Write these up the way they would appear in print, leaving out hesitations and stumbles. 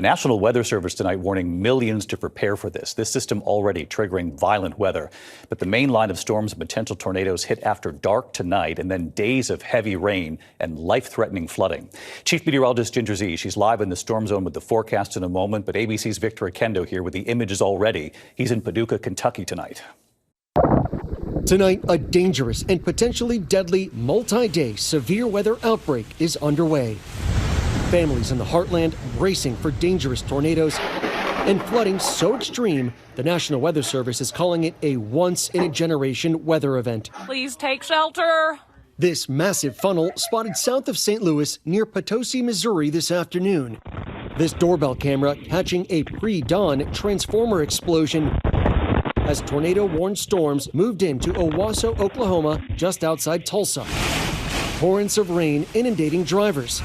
The National Weather Service tonight warning millions to prepare for this. This system already triggering violent weather. But the main line of storms and potential tornadoes hit after dark tonight, and then days of heavy rain and life-threatening flooding. Chief Meteorologist Ginger Z, she's live in the storm zone with the forecast in a moment. But ABC's Victor Akendo here with the images already. He's in Paducah, Kentucky tonight. Tonight, a dangerous and potentially deadly multi-day severe weather outbreak is underway. Families in the heartland bracing for dangerous tornadoes and flooding so extreme, the National Weather Service is calling it a once-in-a-generation weather event. Please take shelter. This massive funnel spotted south of St. Louis near Potosi, Missouri this afternoon. This doorbell camera catching a pre-dawn transformer explosion as tornado-warned storms moved into Owasso, Oklahoma, just outside Tulsa. Torrents of rain inundating drivers.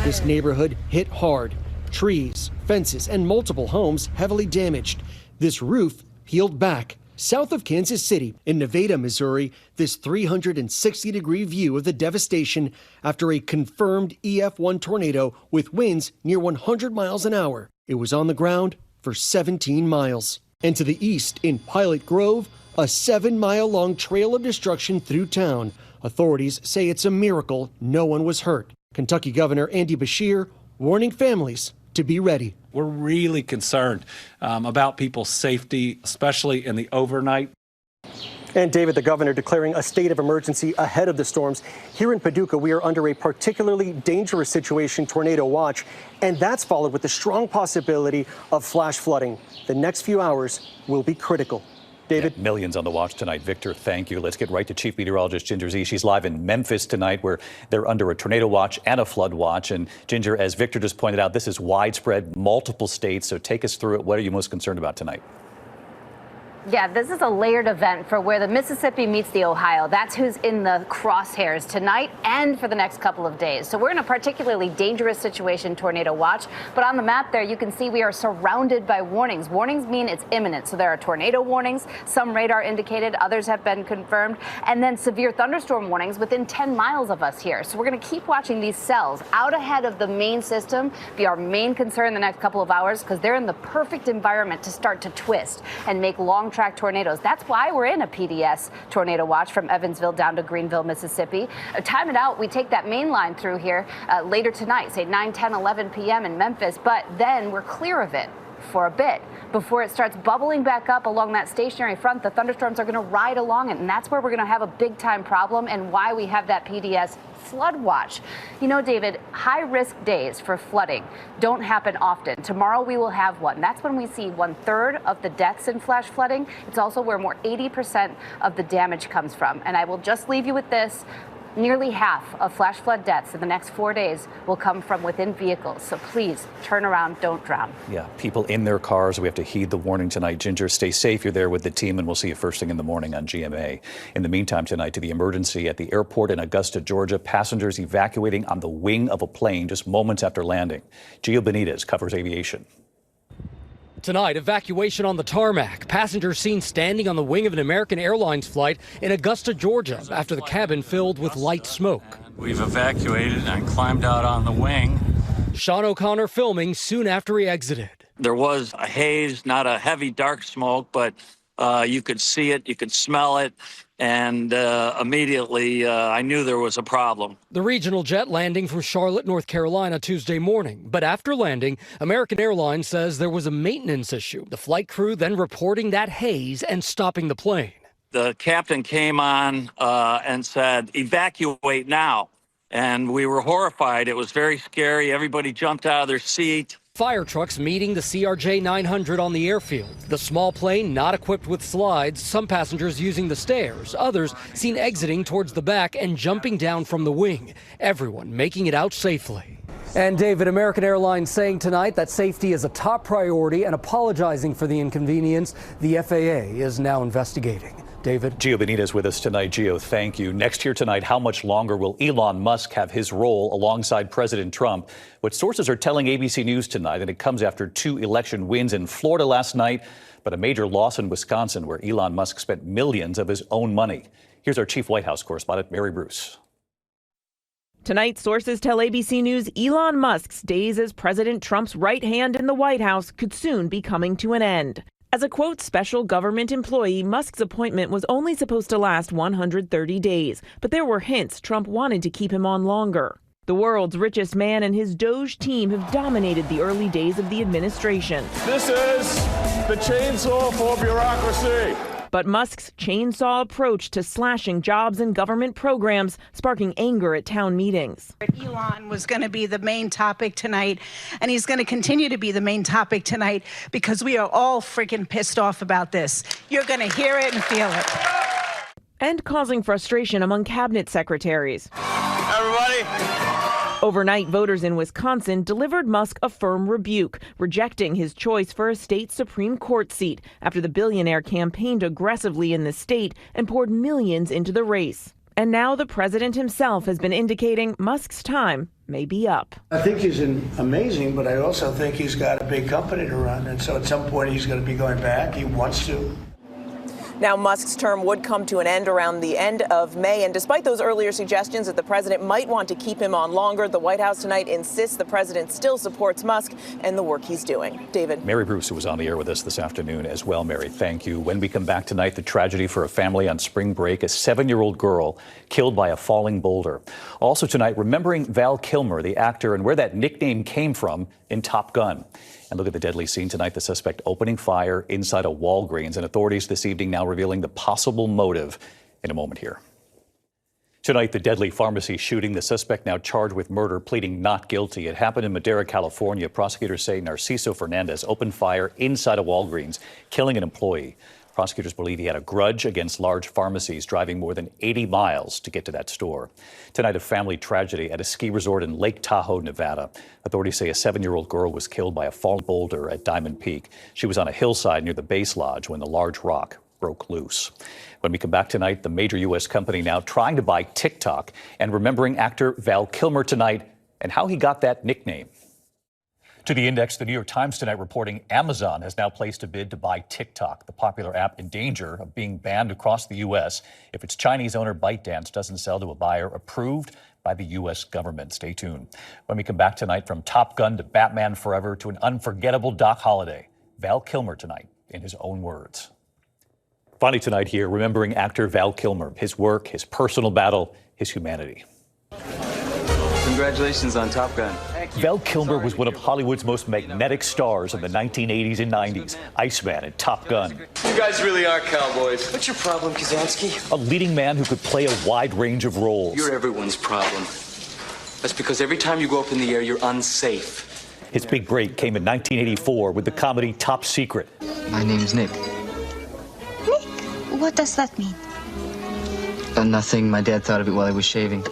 This neighborhood hit hard. Trees, fences, and multiple homes heavily damaged. This roof peeled back. South of Kansas City, in Nevada, Missouri, this 360-degree view of the devastation after a confirmed EF1 tornado with winds near 100 miles an hour. It was on the ground for 17 miles. And to the east, in Pilot Grove, a 7-mile-long trail of destruction through town. Authorities say it's a miracle no one was hurt. Kentucky Governor Andy Beshear warning families to be ready. We're really concerned about people's safety, especially in the overnight. And David, the governor declaring a state of emergency ahead of the storms. Here in Paducah, we are under a particularly dangerous situation, tornado watch, and that's followed with the strong possibility of flash flooding. The next few hours will be critical. David? Yeah, millions on the watch tonight. Victor, thank you. Let's get right to Chief Meteorologist Ginger Z. She's live in Memphis tonight, where they're under a tornado watch and a flood watch. And Ginger, as Victor just pointed out, this is widespread, multiple states. So take us through it. What are you most concerned about tonight? Yeah, this is a layered event for where the Mississippi meets the Ohio. That's who's in the crosshairs tonight and for the next couple of days. So we're in a particularly dangerous situation, tornado watch. But on the map there, you can see we are surrounded by warnings. Warnings mean it's imminent. So there are tornado warnings, some radar indicated, others have been confirmed, and then severe thunderstorm warnings within 10 miles of us here. So we're going to keep watching these cells out ahead of the main system, be our main concern the next couple of hours, because they're in the perfect environment to start to twist and make long track tornadoes. That's why we're in a PDS tornado watch from Evansville down to Greenville, Mississippi. Time it out, we take that main line through here later tonight, say 9, 10, 11 p.m. in Memphis, but then we're clear of it for a bit before it starts bubbling back up along that stationary front. The thunderstorms are going to ride along it, and that's where we're going to have a big time problem and why we have that PDS flood watch. You know, David, high risk days for flooding don't happen often. Tomorrow we will have one. That's when we see 1/3 of the deaths in flash flooding. It's also where more 80% of the damage comes from. And I will just leave you with this. Nearly half of flash flood deaths in the next 4 days will come from within vehicles. So please turn around, don't drown. Yeah, people in their cars. We have to heed the warning tonight. Ginger, stay safe. You're there with the team, and we'll see you first thing in the morning on GMA. In the meantime, tonight to the emergency at the airport in Augusta, Georgia. Passengers evacuating on the wing of a plane just moments after landing. Gio Benitez covers aviation. Tonight, evacuation on the tarmac. Passengers seen standing on the wing of an American Airlines flight in Augusta, Georgia, after the cabin filled with light smoke. We've evacuated and climbed out on the wing. Sean O'Connor filming soon after he exited. There was a haze, not a heavy dark smoke, but you could see it, you could smell it, and immediately I knew there was a problem. The regional jet landing from Charlotte, North Carolina Tuesday morning. But after landing, American Airlines says there was a maintenance issue. The flight crew then reporting that haze and stopping the plane. The captain came on and said, "Evacuate now." And we were horrified. It was very scary. Everybody jumped out of their seat. Fire trucks meeting the CRJ 900 on the airfield. The small plane not equipped with slides, some passengers using the stairs, others seen exiting towards the back and jumping down from the wing. Everyone making it out safely. And David, American Airlines saying tonight that safety is a top priority and apologizing for the inconvenience. The FAA is now investigating. David. Gio Benitez with us tonight. Gio, thank you. Next here tonight, how much longer will Elon Musk have his role alongside President Trump? What sources are telling ABC News tonight, and it comes after 2 election wins in Florida last night, but a major loss in Wisconsin, where Elon Musk spent millions of his own money. Here's our chief White House correspondent, Mary Bruce. Tonight, sources tell ABC News Elon Musk's days as President Trump's right hand in the White House could soon be coming to an end. As a, quote, special government employee, Musk's appointment was only supposed to last 130 days, but there were hints Trump wanted to keep him on longer. The world's richest man and his Doge team have dominated the early days of the administration. This is the chainsaw for bureaucracy. But Musk's chainsaw approach to slashing jobs and government programs sparking anger at town meetings. Elon was going to be the main topic tonight, and he's going to continue to be the main topic tonight because we are all freaking pissed off about this. You're going to hear it and feel it. And causing frustration among cabinet secretaries. Everybody. Overnight, voters in Wisconsin delivered Musk a firm rebuke, rejecting his choice for a state Supreme Court seat after the billionaire campaigned aggressively in the state and poured millions into the race. And now the president himself has been indicating Musk's time may be up. I think he's amazing, but I also think he's got a big company to run. And so at some point he's going to be going back. He wants to. Now, Musk's term would come to an end around the end of May. And despite those earlier suggestions that the president might want to keep him on longer, the White House tonight insists the president still supports Musk and the work he's doing. David. Mary Bruce, who was on the air with us this afternoon as well. Mary, thank you. When we come back tonight, the tragedy for a family on spring break, a 7-year-old girl killed by a falling boulder. Also tonight, remembering Val Kilmer, the actor, and where that nickname came from in Top Gun. And look at the deadly scene tonight, the suspect opening fire inside a Walgreens, and authorities this evening now revealing the possible motive in a moment here. Tonight, the deadly pharmacy shooting, the suspect now charged with murder, pleading not guilty. It happened in Madera, California. Prosecutors say Narciso Fernandez opened fire inside a Walgreens, killing an employee. Prosecutors believe he had a grudge against large pharmacies, driving more than 80 miles to get to that store. Tonight, a family tragedy at a ski resort in Lake Tahoe, Nevada. Authorities say a 7-year-old girl was killed by a falling boulder at Diamond Peak. She was on a hillside near the base lodge when the large rock broke loose. When we come back tonight, the major U.S. company now trying to buy TikTok, and remembering actor Val Kilmer tonight and how he got that nickname. To the Index, the New York Times tonight reporting Amazon has now placed a bid to buy TikTok, the popular app in danger of being banned across the U.S. if its Chinese owner ByteDance doesn't sell to a buyer approved by the U.S. government. Stay tuned. When we come back tonight, from Top Gun to Batman Forever to an unforgettable Doc Holliday, Val Kilmer tonight in his own words. Finally tonight here, remembering actor Val Kilmer, his work, his personal battle, his humanity. Congratulations on Top Gun. Val Kilmer was one of Hollywood's most magnetic stars in the 1980s and 90s. Iceman and Top Gun. You guys really are cowboys. What's your problem, Kazansky? A leading man who could play a wide range of roles. You're everyone's problem. That's because every time you go up in the air, you're unsafe. His big break came in 1984 with the comedy Top Secret. My name's Nick. Nick? What does that mean? Nothing. My dad thought of it while I was shaving.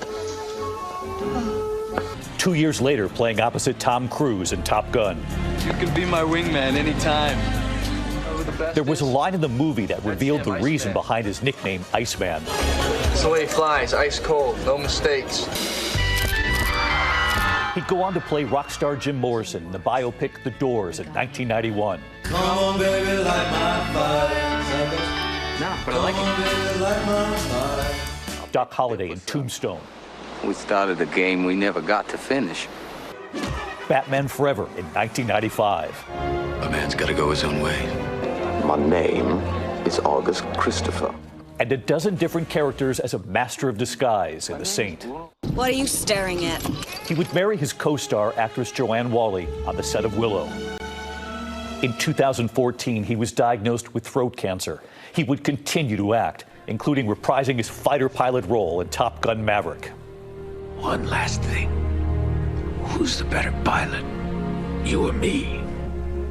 2 years later, playing opposite Tom Cruise in Top Gun. You can be my wingman anytime. There was a line in the movie that revealed the reason behind his nickname, Iceman. It's the way he flies, ice cold, no mistakes. He'd go on to play rock star Jim Morrison in the biopic The Doors in 1991. Come on, baby, light my fire. No, but I like it. Light my fire. Doc Holliday in Tombstone. We started a game we never got to finish. Batman Forever in 1995. A man's got to go his own way. My name is August Christopher. And a dozen different characters as a master of disguise in The Saint. What are you staring at? He would marry his co-star, actress Joanne Whalley, on the set of Willow. In 2014, he was diagnosed with throat cancer. He would continue to act, including reprising his fighter pilot role in Top Gun Maverick. One last thing. Who's the better pilot? You or me?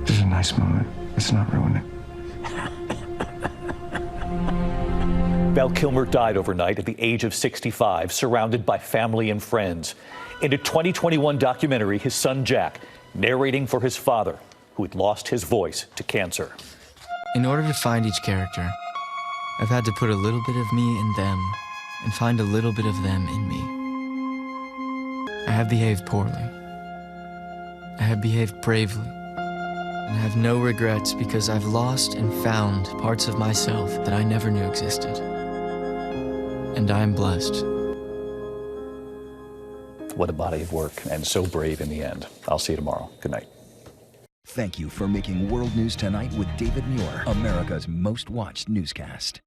This is a nice moment. Let's not ruin it. Val Kilmer died overnight at the age of 65, surrounded by family and friends. In a 2021 documentary, his son Jack narrating for his father, who had lost his voice to cancer. In order to find each character, I've had to put a little bit of me in them and find a little bit of them in me. I have behaved poorly. I have behaved bravely. And I have no regrets because I've lost and found parts of myself that I never knew existed. And I am blessed. What a body of work, and so brave in the end. I'll see you tomorrow. Good night. Thank you for making World News Tonight with David Muir America's most watched newscast.